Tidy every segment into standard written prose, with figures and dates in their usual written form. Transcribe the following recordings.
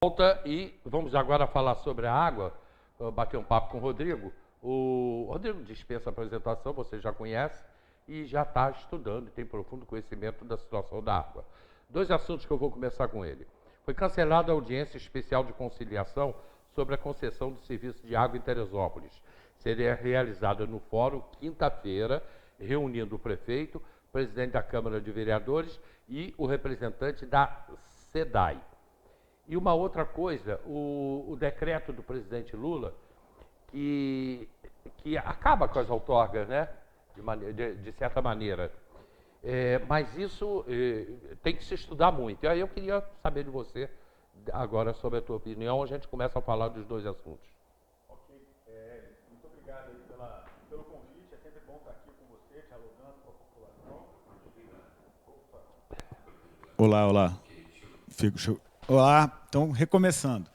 Volta e vamos agora falar sobre a água, bater um papo com o Rodrigo. O Rodrigo dispensa a apresentação, você já conhece, e já está estudando e tem profundo conhecimento da situação da água. Dois assuntos que eu vou começar com ele. Foi cancelada a audiência especial de conciliação sobre a concessão do serviço de água em Teresópolis. Seria realizada no fórum quinta-feira, reunindo o prefeito, o presidente da Câmara de Vereadores e o representante da SEDAI. E uma outra coisa, o decreto do presidente Lula, que acaba com as outorgas, né? De certa maneira. Mas isso tem que se estudar muito. E aí eu queria saber de você, agora, sobre a tua opinião. A gente começa a falar dos dois assuntos. Ok. Muito obrigado aí pelo convite. É sempre bom estar aqui com você, dialogando com a população. Olá. Olá, então, recomeçando.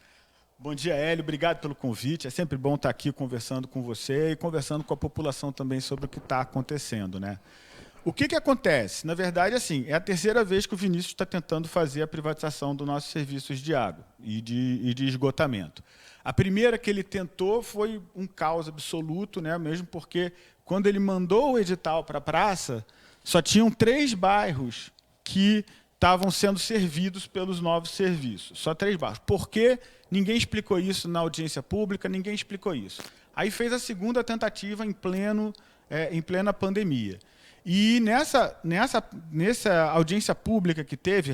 Bom dia, Hélio, obrigado pelo convite. É sempre bom estar aqui conversando com você e conversando com a população também sobre o que está acontecendo, né? O que acontece? Na verdade, assim, é a terceira vez que o Vinícius está tentando fazer a privatização dos nossos serviços de água e de esgotamento. A primeira que ele tentou foi um caos absoluto, né? Mesmo porque, quando ele mandou o edital para a praça, só tinham 3 bairros que estavam sendo servidos pelos novos serviços. Só 3 bairros. Por quê? Ninguém explicou isso na audiência pública, ninguém explicou isso. Aí fez a segunda tentativa em plena pandemia. E nessa audiência pública que teve,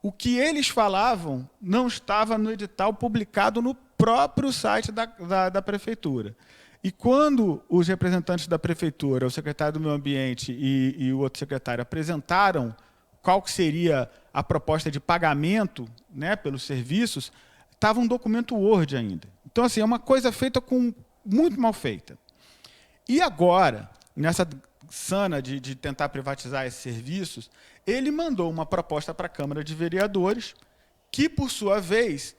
o que eles falavam não estava no edital publicado no próprio site da prefeitura. E quando os representantes da prefeitura, o secretário do Meio Ambiente e o outro secretário apresentaram qual que seria a proposta de pagamento, né, pelos serviços, estava um documento Word ainda. Então, assim, é uma coisa feita muito mal feita. E agora, nessa sana de tentar privatizar esses serviços, ele mandou uma proposta para a Câmara de Vereadores, que, por sua vez,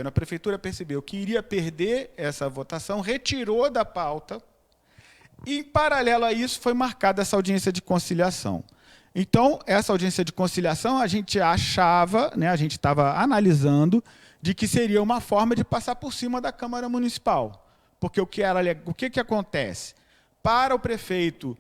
a prefeitura percebeu que iria perder essa votação, retirou da pauta, e, em paralelo a isso, foi marcada essa audiência de conciliação. Então, essa audiência de conciliação, a gente achava, né, a gente estava analisando, de que seria uma forma de passar por cima da Câmara Municipal. Porque o que acontece? Para o prefeito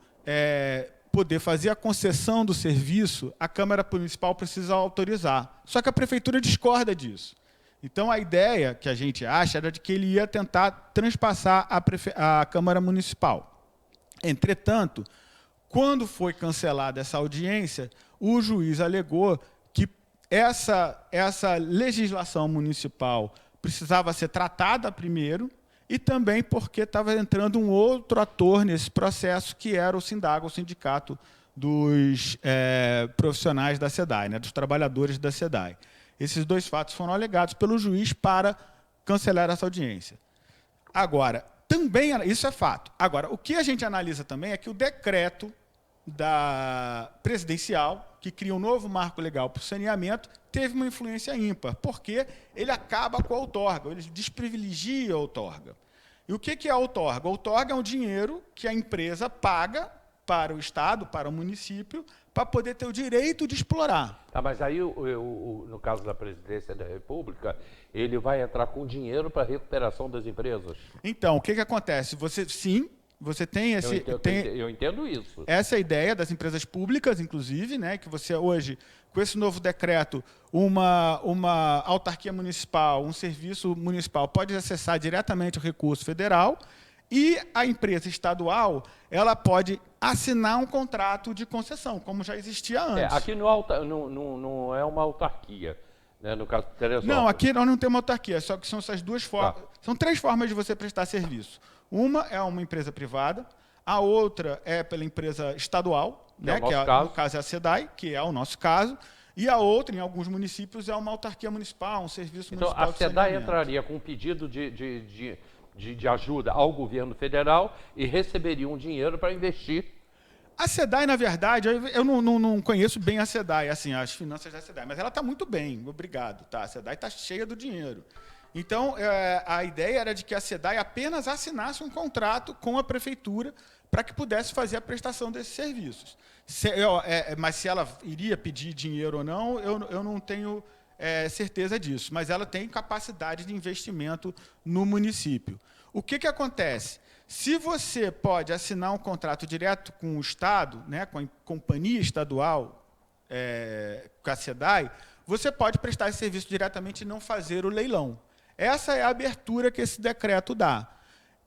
poder fazer a concessão do serviço, a Câmara Municipal precisa autorizar. Só que a prefeitura discorda disso. Então, a ideia que a gente acha era de que ele ia tentar transpassar a Câmara Municipal. Entretanto, quando foi cancelada essa audiência, o juiz alegou que essa legislação municipal precisava ser tratada primeiro, e também porque estava entrando um outro ator nesse processo, que era o Sindaga, o Sindicato dos Profissionais da SEDAI, né, dos trabalhadores da SEDAI. Esses 2 fatos foram alegados pelo juiz para cancelar essa audiência. Agora, também, isso é fato. Agora, o que a gente analisa também é que o decreto presidencial, que cria um novo marco legal para o saneamento, teve uma influência ímpar, porque ele acaba com a outorga, ele desprivilegia a outorga. E o que é a outorga? A outorga é um dinheiro que a empresa paga para o Estado, para o município, para poder ter o direito de explorar. Mas aí, no caso da Presidência da República, ele vai entrar com dinheiro para a recuperação das empresas? Então, o que acontece? Você tem eu entendo isso. Essa é a ideia das empresas públicas, inclusive, né, que você hoje, com esse novo decreto, uma autarquia municipal, um serviço municipal pode acessar diretamente o recurso federal, e a empresa estadual ela pode assinar um contrato de concessão, como já existia antes. Aqui não é uma autarquia, né, no caso de Teresópolis. Não, aqui nós não temos uma autarquia, só que são essas 2 formas. Tá. São 3 formas de você prestar serviço. Uma é uma empresa privada, a outra é pela empresa estadual, né, que no caso é a SEDAI, que é o nosso caso, e a outra, em alguns municípios, é uma autarquia municipal, um serviço municipal de saneamento. Então, a SEDAI entraria com um pedido de ajuda ao governo federal e receberia um dinheiro para investir. A SEDAI, na verdade, eu não conheço bem a SEDAI, assim, as finanças da SEDAI, mas ela está muito bem, obrigado. Tá? A SEDAI está cheia do dinheiro. Então, a ideia era de que a SEDAI apenas assinasse um contrato com a prefeitura para que pudesse fazer a prestação desses serviços. Mas se ela iria pedir dinheiro ou não, eu não tenho certeza disso. Mas ela tem capacidade de investimento no município. O que acontece? Se você pode assinar um contrato direto com o Estado, né, com a companhia estadual, com a SEDAI, você pode prestar esse serviço diretamente e não fazer o leilão. Essa é a abertura que esse decreto dá.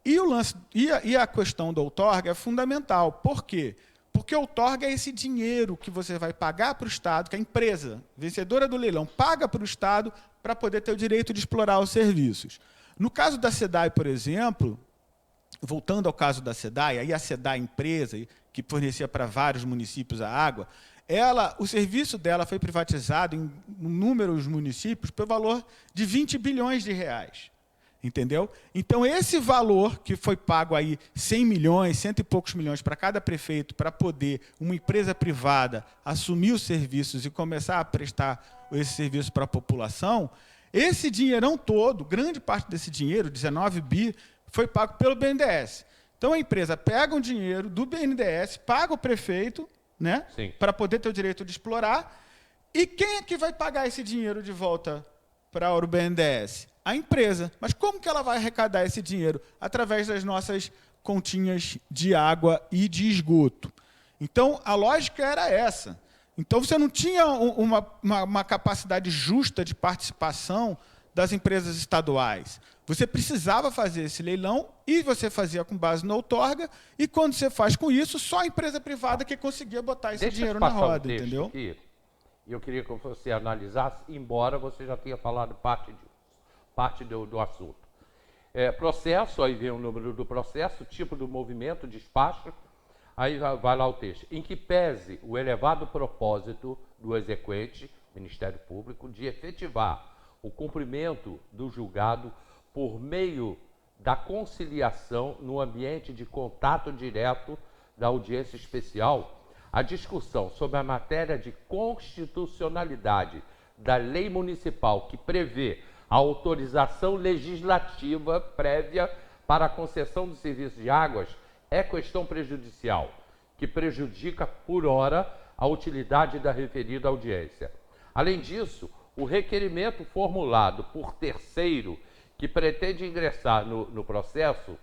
E a questão do outorga é fundamental. Por quê? Porque o outorga é esse dinheiro que você vai pagar para o Estado, que a empresa vencedora do leilão paga para o Estado para poder ter o direito de explorar os serviços. No caso da SEDAI, por exemplo, voltando ao caso da SEDAI, aí a SEDAI, empresa que fornecia para vários municípios a água, o serviço dela foi privatizado em inúmeros municípios pelo valor de 20 bilhões de reais. Entendeu? Então, esse valor que foi pago aí 100 milhões, cento e poucos milhões para cada prefeito, para poder uma empresa privada assumir os serviços e começar a prestar esse serviço para a população, esse dinheirão todo, grande parte desse dinheiro, 19 bi, foi pago pelo BNDES. Então, a empresa pega um dinheiro do BNDES, paga o prefeito, né, para poder ter o direito de explorar, e quem é que vai pagar esse dinheiro de volta para o BNDES? A empresa. Mas como que ela vai arrecadar esse dinheiro? Através das nossas continhas de água e de esgoto. Então, a lógica era essa. Então, você não tinha uma capacidade justa de participação das empresas estaduais. Você precisava fazer esse leilão e você fazia com base no outorga, e quando você faz com isso, só a empresa privada que conseguia botar esse dinheiro na roda, entendeu? Aqui, eu queria que você analisasse, embora você já tenha falado parte do assunto. Processo, aí vem o número do processo, tipo do movimento, despacho, aí vai lá o texto. Em que pese o elevado propósito do exequente, Ministério Público, de efetivar o cumprimento do julgado por meio da conciliação no ambiente de contato direto da audiência especial, a discussão sobre a matéria de constitucionalidade da lei municipal que prevê a autorização legislativa prévia para a concessão do serviço de águas é questão prejudicial, que prejudica, por hora, a utilidade da referida audiência. Além disso, o requerimento formulado por terceiro que pretende ingressar no processo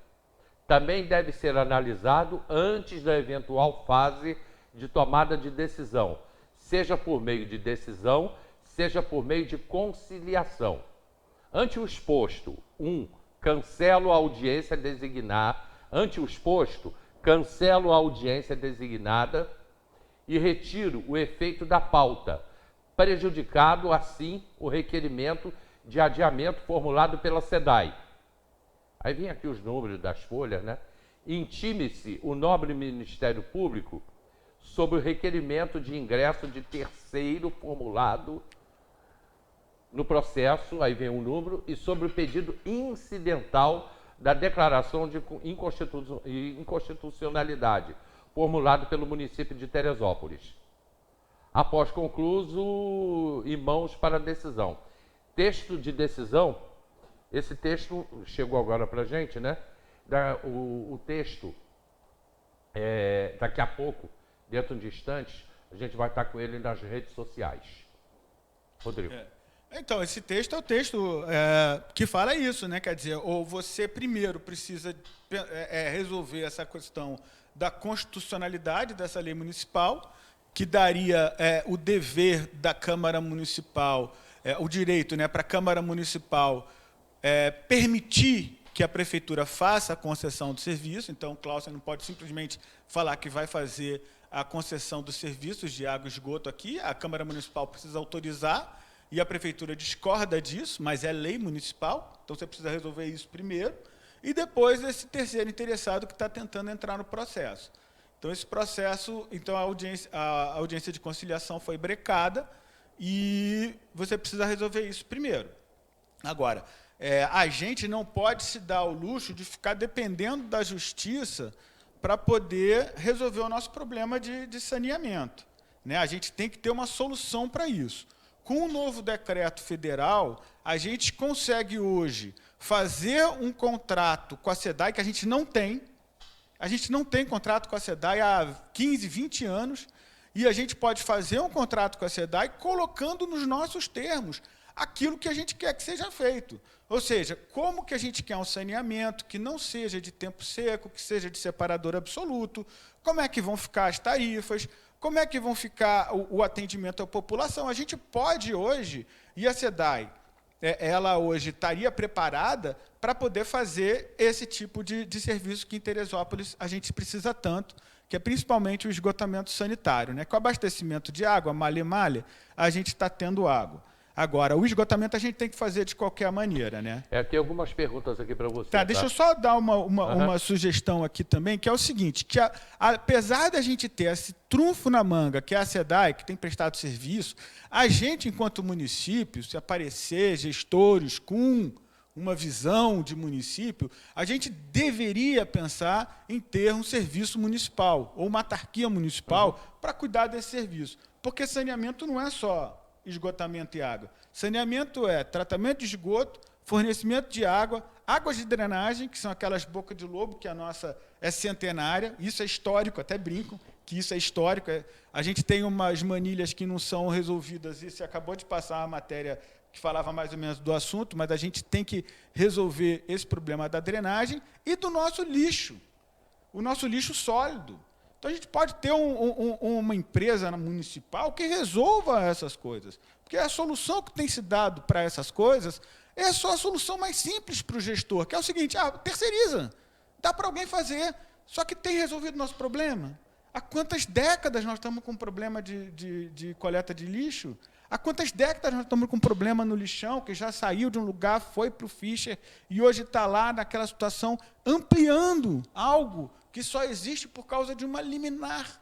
também deve ser analisado antes da eventual fase de tomada de decisão, seja por meio de decisão, seja por meio de conciliação. Ante o exposto, cancelo a audiência designada e retiro o efeito da pauta, prejudicado, assim, o requerimento de adiamento formulado pela SEDAI. Aí vem aqui os números das folhas, né? Intime-se o nobre Ministério Público sobre o requerimento de ingresso de terceiro formulado no processo, aí vem um número, e sobre o pedido incidental da declaração de inconstitucionalidade, formulado pelo município de Teresópolis. Após concluso, e mãos para a decisão. Texto de decisão, esse texto chegou agora para a gente, né? O texto, daqui a pouco, dentro de instantes, a gente vai estar com ele nas redes sociais. Rodrigo. Então, esse texto é o texto que fala isso, né? Quer dizer, ou você primeiro precisa resolver essa questão da constitucionalidade dessa lei municipal, que daria o dever da Câmara Municipal, o direito, né, para a Câmara Municipal permitir que a Prefeitura faça a concessão do serviço. Então, o Cláudio não pode simplesmente falar que vai fazer a concessão dos serviços de água e esgoto aqui, a Câmara Municipal precisa autorizar, e a Prefeitura discorda disso, mas é lei municipal, então você precisa resolver isso primeiro, e depois esse terceiro interessado que está tentando entrar no processo. Então, esse processo, então a audiência de conciliação foi brecada, e você precisa resolver isso primeiro. Agora, a gente não pode se dar ao luxo de ficar dependendo da justiça para poder resolver o nosso problema de saneamento, né? A gente tem que ter uma solução para isso. com o novo decreto federal, a gente consegue hoje fazer um contrato com a SEDAI, que a gente não tem. A gente não tem contrato com a SEDAI há 15, 20 anos, e a gente pode fazer um contrato com a SEDAI colocando nos nossos termos aquilo que a gente quer que seja feito. Ou seja, como que a gente quer um saneamento que não seja de tempo seco, que seja de separador absoluto, como é que vão ficar as tarifas, como é que vão ficar o atendimento à população. A gente pode hoje, e a SEDAI, ela hoje estaria preparada para poder fazer esse tipo de serviço que em Teresópolis a gente precisa tanto, que é principalmente o esgotamento sanitário, né? Com o abastecimento de água, malha, a gente está tendo água. Agora, o esgotamento a gente tem que fazer de qualquer maneira, né? Tem algumas perguntas aqui para você. Tá, deixa eu só dar uma sugestão aqui também, que é o seguinte, que apesar da gente ter esse trunfo na manga, que é a SEDAI, que tem prestado serviço, a gente, enquanto município, se aparecer gestores com uma visão de município, a gente deveria pensar em ter um serviço municipal, ou uma autarquia municipal, para cuidar desse serviço. Porque saneamento não é só esgotamento e água. Saneamento é tratamento de esgoto, fornecimento de água, águas de drenagem, que são aquelas bocas de lobo, que a nossa é centenária, isso é histórico, até brinco, que isso é histórico. A gente tem umas manilhas que não são resolvidas, e você acabou de passar a matéria que falava mais ou menos do assunto, mas a gente tem que resolver esse problema da drenagem e do nosso lixo, o nosso lixo sólido. Então, a gente pode ter uma empresa municipal que resolva essas coisas. Porque a solução que tem se dado para essas coisas é só a solução mais simples para o gestor, que é o seguinte, terceiriza, dá para alguém fazer, só que tem resolvido o nosso problema. Há quantas décadas nós estamos com problema de coleta de lixo? Há quantas décadas nós estamos com problema no lixão, que já saiu de um lugar, foi para o Fischer, e hoje está lá naquela situação, ampliando algo que só existe por causa de uma liminar.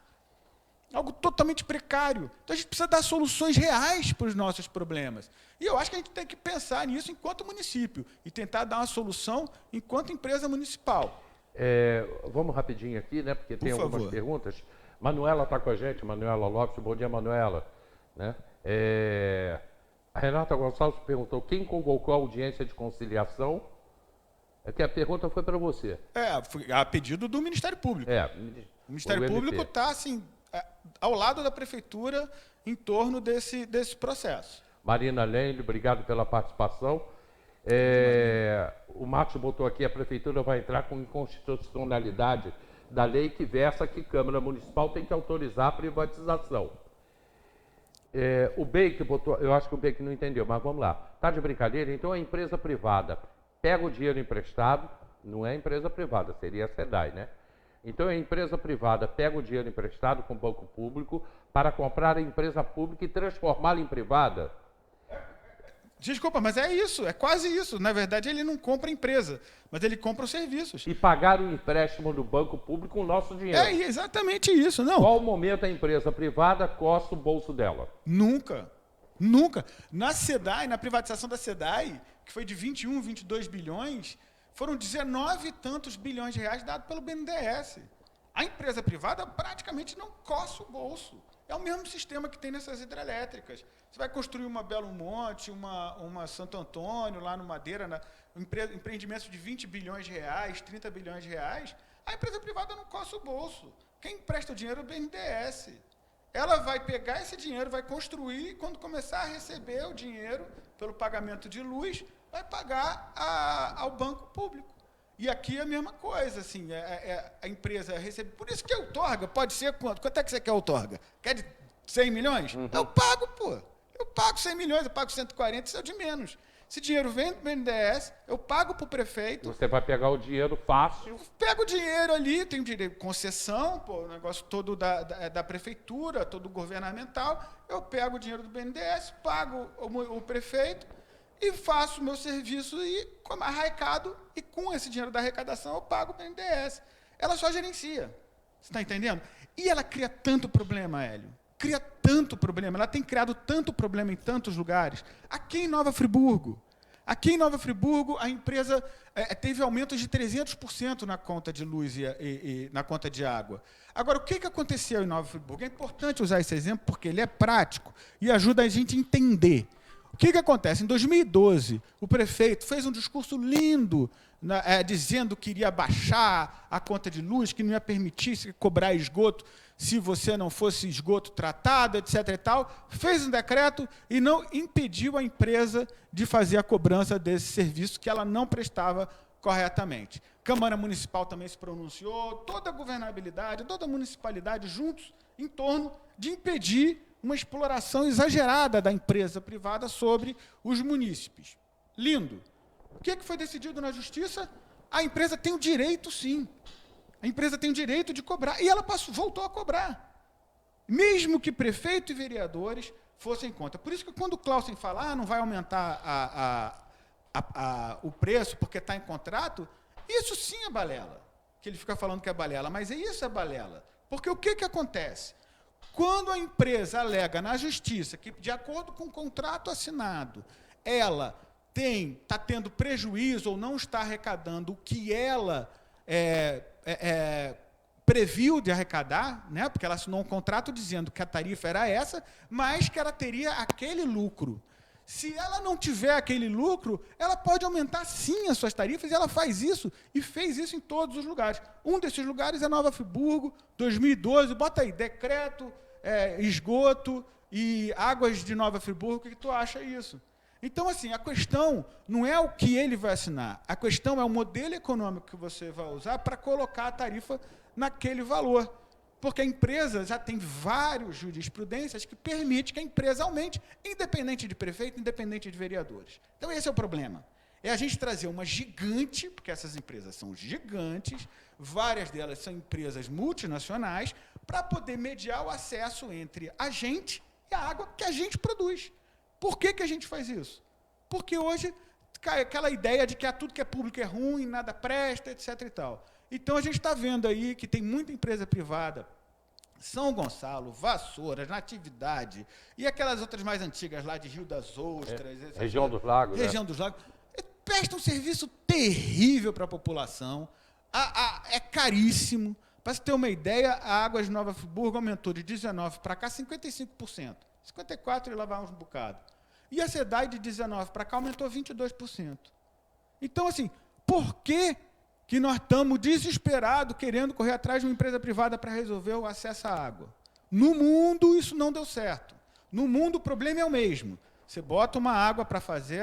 Algo totalmente precário. Então, a gente precisa dar soluções reais para os nossos problemas. E eu acho que a gente tem que pensar nisso enquanto município e tentar dar uma solução enquanto empresa municipal. Vamos rapidinho aqui, né? Porque tem algumas favor. perguntas. Manuela está com a gente, Manuela Lopes. Bom dia, Manuela. Né? A Renata Gonçalves perguntou quem convocou a audiência de conciliação. É que a pergunta foi para você. Foi a pedido do Ministério Público. O Ministério Público está assim, ao lado da Prefeitura em torno desse processo. Marina Lende, obrigado pela participação. O Márcio botou aqui, a Prefeitura vai entrar com inconstitucionalidade da lei que versa que Câmara Municipal tem que autorizar a privatização. O Beik botou, eu acho que o Beik não entendeu, mas vamos lá. Está de brincadeira? Então a empresa privada pega o dinheiro emprestado, não é empresa privada, seria a SEDAI, né? Então a empresa privada pega o dinheiro emprestado com o banco público para comprar a empresa pública e transformá-la em privada. Desculpa, mas é isso, é quase isso. Na verdade, ele não compra a empresa, mas ele compra os serviços. E pagar o empréstimo do banco público com o nosso dinheiro. É exatamente isso, não. Qual momento a empresa privada costa o bolso dela? Nunca. Nunca. Na SEDAI, na privatização da SEDAI, que foi de 21, 22 bilhões, foram 19 e tantos bilhões de reais dados pelo BNDES. A empresa privada praticamente não coça o bolso. É o mesmo sistema que tem nessas hidrelétricas. Você vai construir uma Belo Monte, uma Santo Antônio, lá no Madeira, empreendimentos de 20 bilhões de reais, 30 bilhões de reais, a empresa privada não coça o bolso. Quem empresta o dinheiro é o BNDES. Ela vai pegar esse dinheiro, vai construir, e quando começar a receber o dinheiro pelo pagamento de luz, vai pagar ao banco público. E aqui é a mesma coisa, assim, a empresa recebe... Por isso que a outorga pode ser quanto? Quanto é que você quer a outorga? Quer de 100 milhões? Eu pago, pô. Eu pago 100 milhões, eu pago 140, isso é o de menos. Esse dinheiro vem do BNDES, eu pago para o prefeito. Você vai pegar o dinheiro fácil. Pego o dinheiro ali, tenho direito de concessão, pô, o negócio todo da prefeitura, todo governamental. Eu pego o dinheiro do BNDES, pago o prefeito e faço o meu serviço e como arrecado, e com esse dinheiro da arrecadação eu pago o BNDES. Ela só gerencia. Você está entendendo? E ela cria tanto problema, Hélio. Cria tanto problema. Ela tem criado tanto problema em tantos lugares. Aqui em Nova Friburgo. Aqui em Nova Friburgo, a empresa teve aumentos de 300% na conta de luz e na conta de água. Agora, o que aconteceu em Nova Friburgo? É importante usar esse exemplo porque ele é prático e ajuda a gente a entender. O que acontece? Em 2012, o prefeito fez um discurso lindo, dizendo que iria baixar a conta de luz, que não ia permitir cobrar esgoto se você não fosse esgoto tratado, etc. e tal. Fez um decreto e não impediu a empresa de fazer a cobrança desse serviço que ela não prestava corretamente. Câmara Municipal também se pronunciou, toda a governabilidade, toda a municipalidade juntos em torno de impedir uma exploração exagerada da empresa privada sobre os munícipes. Lindo. O que foi decidido na Justiça? A empresa tem o direito, sim. A empresa tem o direito de cobrar. E ela voltou a cobrar. Mesmo que prefeito e vereadores fossem contra. Por isso que quando o Clausen fala, não vai aumentar o preço porque está em contrato, isso sim é balela. Que ele fica falando que é balela, mas isso é balela. Porque o que acontece? Quando a empresa alega na Justiça que, de acordo com o contrato assinado, ela está tendo prejuízo ou não está arrecadando o que ela previu de arrecadar, né? Porque ela assinou um contrato dizendo que a tarifa era essa, mas que ela teria aquele lucro. Se ela não tiver aquele lucro, ela pode aumentar sim as suas tarifas, e ela faz isso, e fez isso em todos os lugares. Um desses lugares é Nova Friburgo, 2012, bota aí, decreto, esgoto e águas de Nova Friburgo, o que tu acha isso? Então, assim, a questão não é o que ele vai assinar, a questão é o modelo econômico que você vai usar para colocar a tarifa naquele valor. Porque a empresa já tem várias jurisprudências que permitem que a empresa aumente, independente de prefeito, independente de vereadores. Então, esse é o problema. É a gente trazer uma gigante, porque essas empresas são gigantes, várias delas são empresas multinacionais, para poder mediar o acesso entre a gente e a água que a gente produz. Por que a gente faz isso? Porque hoje cai aquela ideia de que tudo que é público é ruim, nada presta, etc. e tal. Então, a gente está vendo aí que tem muita empresa privada, São Gonçalo, Vassouras, Natividade, e aquelas outras mais antigas lá de Rio das Ostras. Região dos Lagos. Região dos Lagos. Presta um serviço terrível para a população, é caríssimo. Para você ter uma ideia, a Águas de Nova Friburgo aumentou de 19% para cá 55%. 54% e lá vai uns bocados. E a SEDAI de 19% para cá aumentou 22%. Então, assim, por que nós estamos desesperados querendo correr atrás de uma empresa privada para resolver o acesso à água? No mundo, isso não deu certo. No mundo, o problema é o mesmo. Você bota uma água para fazer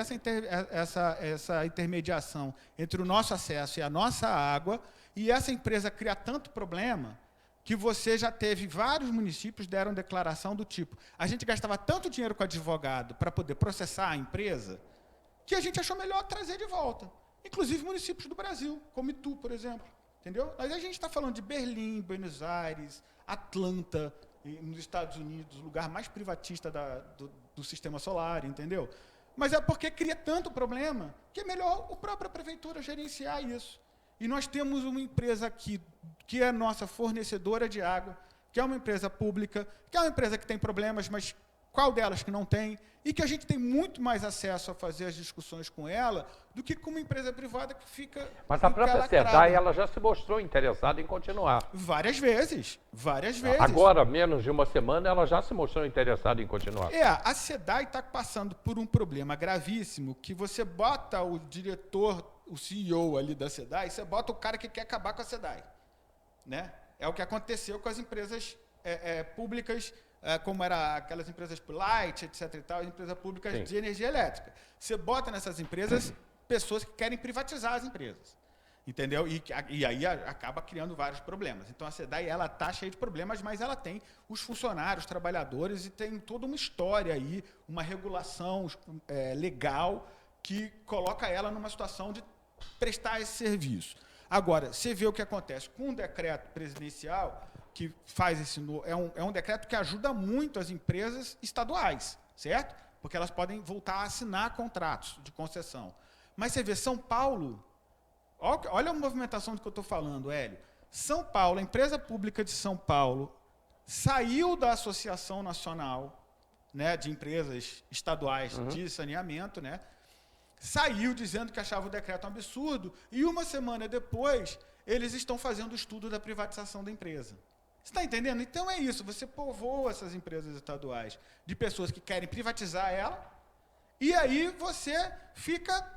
essa intermediação entre o nosso acesso e a nossa água, e essa empresa cria tanto problema que você já teve vários municípios deram declaração do tipo: a gente gastava tanto dinheiro com advogado para poder processar a empresa, que a gente achou melhor trazer de volta. Inclusive municípios do Brasil, como Itu, por exemplo. Entendeu? Mas a gente está falando de Berlim, Buenos Aires, Atlanta, nos Estados Unidos, o lugar mais privatista do sistema solar, entendeu? Mas é porque cria tanto problema que é melhor a própria prefeitura gerenciar isso. E nós temos uma empresa aqui, que é nossa fornecedora de água, que é uma empresa pública, que é uma empresa que tem problemas, mas qual delas que não tem, e que a gente tem muito mais acesso a fazer as discussões com ela do que com uma empresa privada que fica... Mas a própria SEDAI, ela já se mostrou interessada em continuar. Várias vezes, várias vezes. Agora, menos de uma semana, ela já se mostrou interessada em continuar. A SEDAI está passando por um problema gravíssimo, que você bota o diretor, o CEO ali da SEDAI, você bota o cara que quer acabar com a SEDAI. Né? É o que aconteceu com as empresas públicas, como era aquelas empresas Light, etc. e tal, as empresas públicas Sim. de energia elétrica. Você bota nessas empresas pessoas que querem privatizar as empresas. Entendeu? E aí acaba criando vários problemas. Então, a SEDAI está cheia de problemas, mas ela tem os funcionários, os trabalhadores, e tem toda uma história aí, uma regulação legal que coloca ela numa situação de prestar esse serviço. Agora, você vê o que acontece com o decreto presidencial, que faz é um decreto que ajuda muito as empresas estaduais, certo? Porque elas podem voltar a assinar contratos de concessão. Mas você vê, São Paulo, olha a movimentação do que eu estou falando, Hélio. São Paulo, a empresa pública de São Paulo, saiu da Associação Nacional, né, de Empresas Estaduais de Saneamento, né, saiu dizendo que achava o decreto um absurdo, e uma semana depois, eles estão fazendo o estudo da privatização da empresa. Você está entendendo? Então é isso, você povoa essas empresas estaduais de pessoas que querem privatizar ela, e aí você fica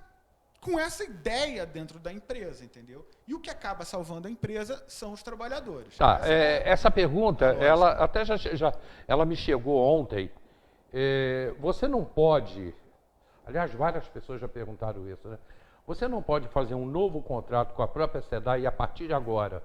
com essa ideia dentro da empresa, entendeu? E o que acaba salvando a empresa são os trabalhadores. Tá, essa pergunta, ela até ela me chegou ontem. Você não pode, aliás, várias pessoas já perguntaram isso, né? Você não pode fazer um novo contrato com a própria SEDAI e a partir de agora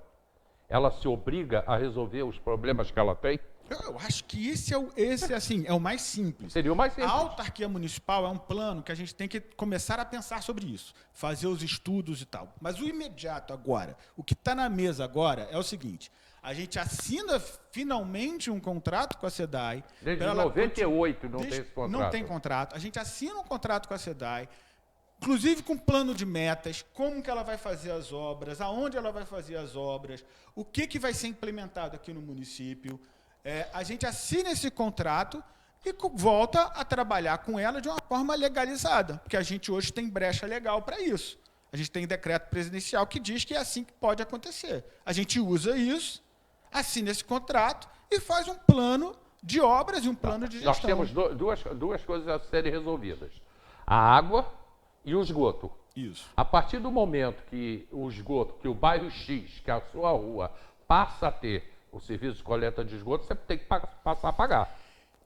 ela se obriga a resolver os problemas que ela tem? Eu acho que esse é o mais simples. Seria o mais simples. A autarquia municipal é um plano que a gente tem que começar a pensar sobre isso, fazer os estudos e tal. Mas o imediato agora, o que está na mesa agora é o seguinte: a gente assina finalmente um contrato com a SEDAI. Desde 98 não tem esse contrato. Não tem contrato. A gente assina um contrato com a SEDAI, inclusive com plano de metas, como que ela vai fazer as obras, aonde ela vai fazer as obras, o que vai ser implementado aqui no município. A gente assina esse contrato e volta a trabalhar com ela de uma forma legalizada, porque a gente hoje tem brecha legal para isso. A gente tem decreto presidencial que diz que é assim que pode acontecer. A gente usa isso, assina esse contrato e faz um plano de obras e um plano de gestão. Nós temos duas coisas a serem resolvidas: a água e o esgoto. Isso. A partir do momento que o esgoto, que o bairro X, que é a sua rua, passa a ter o serviço de coleta de esgoto, você tem que passar a pagar.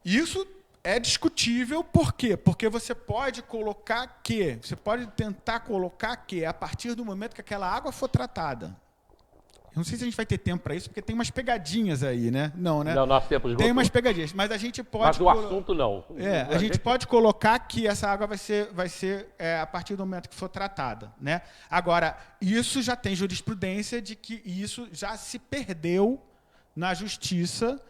Isso é discutível, por quê? Porque você pode tentar colocar que a partir do momento que aquela água for tratada. Eu não sei se a gente vai ter tempo para isso, porque tem umas pegadinhas aí, né? Não, né? Não, nós temos tem umas pegadinhas, mas a gente pode... Mas o assunto não. A gente pode colocar que essa água vai ser a partir do momento que for tratada, né? Agora, isso já tem jurisprudência de que isso já se perdeu na justiça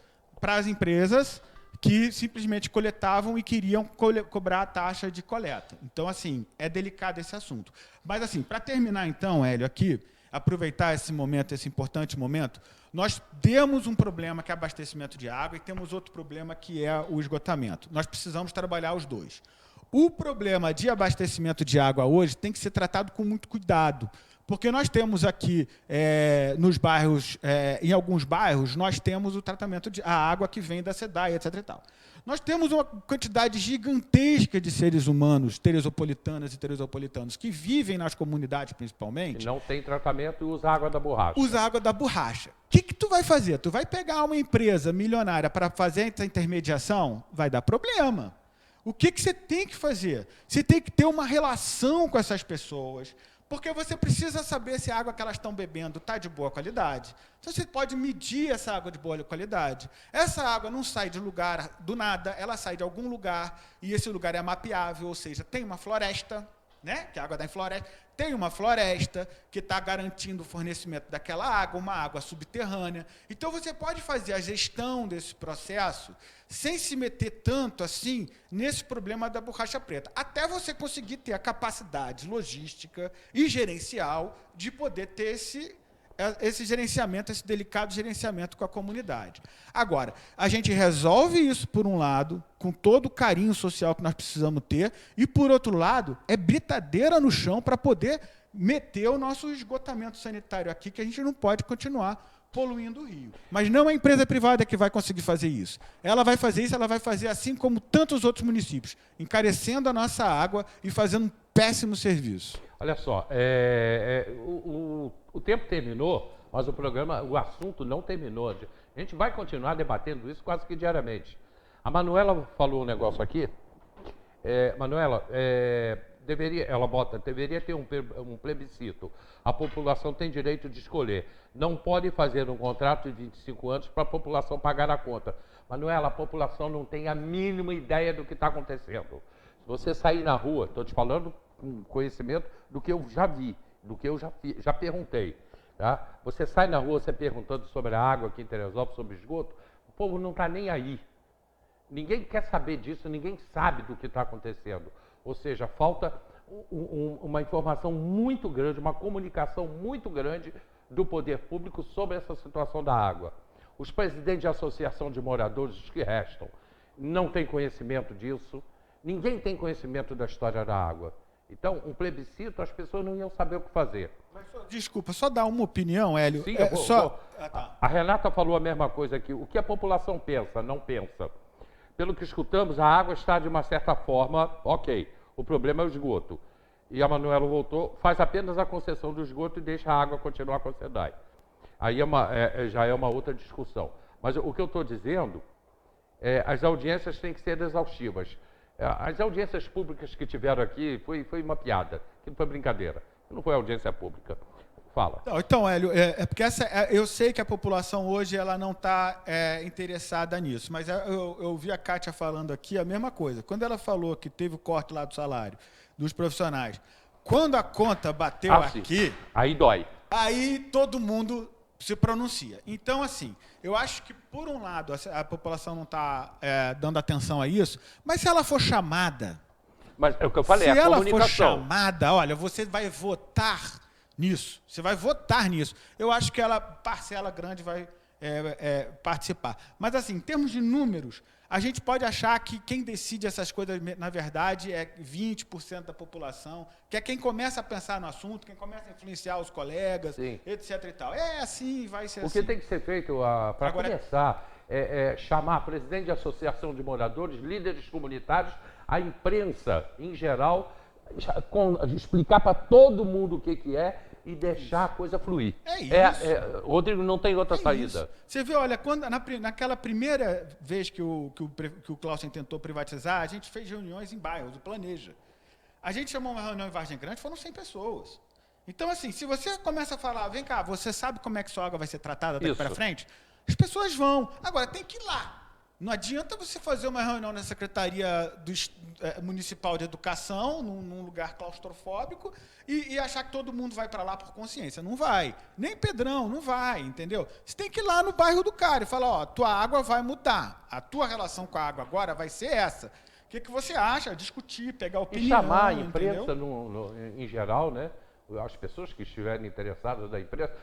para as empresas que simplesmente coletavam e queriam cobrar a taxa de coleta. Então, assim, é delicado esse assunto. Mas, assim, para terminar, então, Hélio, aqui, aproveitar esse momento, esse importante momento, nós temos um problema que é abastecimento de água e temos outro problema que é o esgotamento. Nós precisamos trabalhar os dois. O problema de abastecimento de água hoje tem que ser tratado com muito cuidado, porque nós temos aqui, nos bairros, em alguns bairros, nós temos o tratamento de a água que vem da SEDAI, etc. e tal. Nós temos uma quantidade gigantesca de seres humanos, teresopolitanas e teresopolitanos, que vivem nas comunidades, principalmente. E não tem tratamento e usa água da borracha. Usa água da borracha. O que tu vai fazer? Tu vai pegar uma empresa milionária para fazer essa intermediação? Vai dar problema. O que você tem que fazer? Você tem que ter uma relação com essas pessoas, porque você precisa saber se a água que elas estão bebendo está de boa qualidade. Então, você pode medir essa água de boa qualidade. Essa água não sai de lugar do nada, ela sai de algum lugar, e esse lugar é mapeável, ou seja, tem uma floresta, né? Que a água está em floresta. Tem uma floresta que está garantindo o fornecimento daquela água, uma água subterrânea. Então, você pode fazer a gestão desse processo sem se meter tanto assim nesse problema da borracha preta, até você conseguir ter a capacidade logística e gerencial de poder ter esse gerenciamento, esse delicado gerenciamento com a comunidade. Agora, a gente resolve isso, por um lado, com todo o carinho social que nós precisamos ter, e, por outro lado, é britadeira no chão para poder meter o nosso esgotamento sanitário aqui, que a gente não pode continuar poluindo o rio. Mas não é a empresa privada que vai conseguir fazer isso. Ela vai fazer isso, ela vai fazer assim como tantos outros municípios, encarecendo a nossa água e fazendo um péssimo serviço. Olha só, o tempo terminou, mas o assunto não terminou. A gente vai continuar debatendo isso quase que diariamente. A Manuela falou um negócio aqui. Manuela, deveria ter um plebiscito. A população tem direito de escolher. Não pode fazer um contrato de 25 anos para a população pagar a conta. Manuela, a população não tem a mínima ideia do que está acontecendo. Se você sair na rua, estou te falando com conhecimento do que eu já vi, do que eu já perguntei. Tá? Você sai na rua, você perguntando sobre a água aqui em Teresópolis, sobre esgoto, o povo não está nem aí. Ninguém quer saber disso, ninguém sabe do que está acontecendo. Ou seja, falta uma informação muito grande, uma comunicação muito grande do poder público sobre essa situação da água. Os presidentes de associação de moradores, os que restam, não têm conhecimento disso. Ninguém tem conhecimento da história da água. Então, um plebiscito, as pessoas não iam saber o que fazer. Desculpa, só dar uma opinião, Hélio. Sim, Tá. A Renata falou a mesma coisa aqui. O que a população pensa, não pensa. Pelo que escutamos, a água está, de uma certa forma, ok. O problema é o esgoto. E a Manoela voltou, faz apenas a concessão do esgoto e deixa a água continuar com a SEDAI. Aí já é uma outra discussão. Mas o que eu estou dizendo as audiências têm que ser exaustivas. As audiências públicas que tiveram aqui foi uma piada, que não foi brincadeira. Não foi audiência pública. Fala. Então, Hélio, porque eu sei que a população hoje ela não está interessada nisso, mas eu vi a Kátia falando aqui a mesma coisa. Quando ela falou que teve o corte lá do salário dos profissionais, quando a conta bateu aqui... Aí dói. Aí todo mundo se pronuncia. Então, assim, eu acho que, por um lado, a população não está dando atenção a isso, mas se ela for chamada... Mas é o que eu falei, se a ela comunicação. for chamada, olha, você vai votar nisso. Você vai votar nisso. Eu acho que ela, parcela grande, vai participar. Mas, assim, em termos de números, a gente pode achar que quem decide essas coisas, na verdade, é 20% da população, que é quem começa a pensar no assunto, quem começa a influenciar os colegas, Sim. etc. e tal. É assim, vai ser assim. O que tem que ser feito, para começar, chamar presidente de associação de moradores, líderes comunitários, a imprensa, em geral, explicar para todo mundo o que é e deixar a coisa fluir. É isso. Rodrigo, não tem outra saída. Isso. Você vê, olha, naquela primeira vez que o Clausen tentou privatizar, a gente fez reuniões em bairros, o Planeja. A gente chamou uma reunião em Vargem Grande, foram 100 pessoas. Então, assim, se você começa a falar, vem cá, você sabe como é que sua água vai ser tratada daqui para frente? As pessoas vão. Agora, tem que ir lá. Não adianta você fazer uma reunião na Secretaria Municipal de Educação, num lugar claustrofóbico, e achar que todo mundo vai para lá por consciência. Não vai. Nem Pedrão, não vai, entendeu? Você tem que ir lá no bairro do cara e falar, ó, tua água vai mudar. A tua relação com a água agora vai ser essa. O que você acha? Discutir, pegar opinião. E chamar a imprensa, em geral, né? As pessoas que estiverem interessadas da imprensa,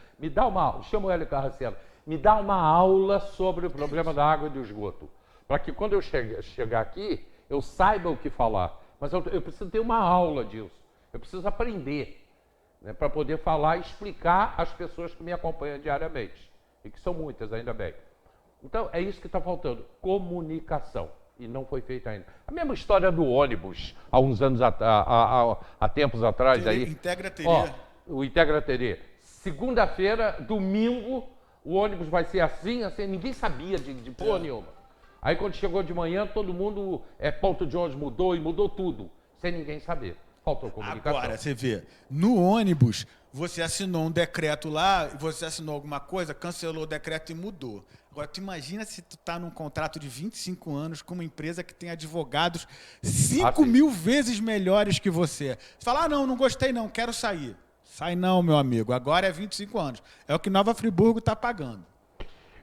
chama o Hélio Carracelo, me dá uma aula sobre o problema da água e do esgoto. Para que quando eu chegar aqui, eu saiba o que falar. Mas eu preciso ter uma aula disso. Eu preciso aprender, né, para poder falar e explicar às pessoas que me acompanham diariamente. E que são muitas, ainda bem. Então, é isso que está faltando. Comunicação. E não foi feito ainda. A mesma história do ônibus, há uns anos, há tempos atrás. Integra Terê. O Integra Terê. Segunda-feira, domingo, o ônibus vai ser assim, ninguém sabia de porra nenhuma. Aí quando chegou de manhã, todo mundo, ponto de ônibus mudou e mudou tudo, sem ninguém saber. Faltou comunicação. Agora, você vê, no ônibus, você assinou um decreto lá, você assinou alguma coisa, cancelou o decreto e mudou. Agora, tu imagina se tu tá num contrato de 25 anos com uma empresa que tem advogados 5.000 vezes melhores que você. Você fala, não gostei não, quero sair. Sai não, meu amigo, agora é 25 anos. É o que Nova Friburgo está pagando.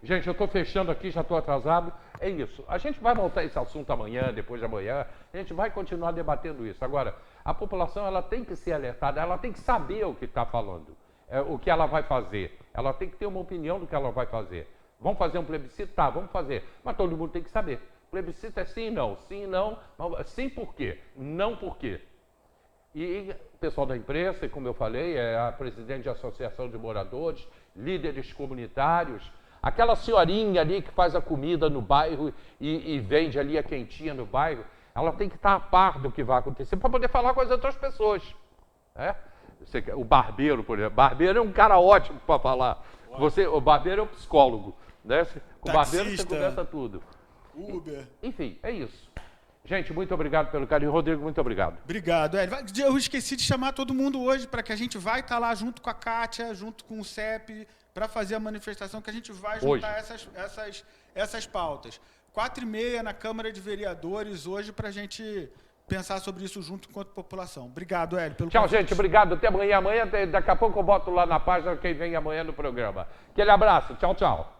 Gente, eu estou fechando aqui, já estou atrasado. É isso. A gente vai voltar a esse assunto amanhã, depois de amanhã. A gente vai continuar debatendo isso. Agora, a população ela tem que ser alertada, ela tem que saber o que está falando, o que ela vai fazer. Ela tem que ter uma opinião do que ela vai fazer. Vamos fazer um plebiscito? Tá, vamos fazer. Mas todo mundo tem que saber. Plebiscito é sim e não. Sim e não. Sim por quê? Não por quê? E o pessoal da imprensa, como eu falei, a presidente de associação de moradores, líderes comunitários, aquela senhorinha ali que faz a comida no bairro e vende ali a quentinha no bairro, ela tem que estar a par do que vai acontecer para poder falar com as outras pessoas. O barbeiro, por exemplo. Barbeiro é um cara ótimo para falar. O barbeiro é um psicólogo. Né? Com o barbeiro você conversa tudo. Uber. Enfim, é isso. Gente, muito obrigado pelo carinho. Rodrigo, muito obrigado. Obrigado, Hélio. Eu esqueci de chamar todo mundo hoje para que a gente vai estar lá junto com a Kátia, junto com o CEP, para fazer a manifestação, que a gente vai juntar essas pautas. 4h30 na Câmara de Vereadores hoje para a gente pensar sobre isso junto com a população. Obrigado, Hélio, pelo convite. Tchau, gente. Obrigado. Até amanhã. Daqui a pouco eu boto lá na página quem vem amanhã no programa. Aquele abraço. Tchau, tchau.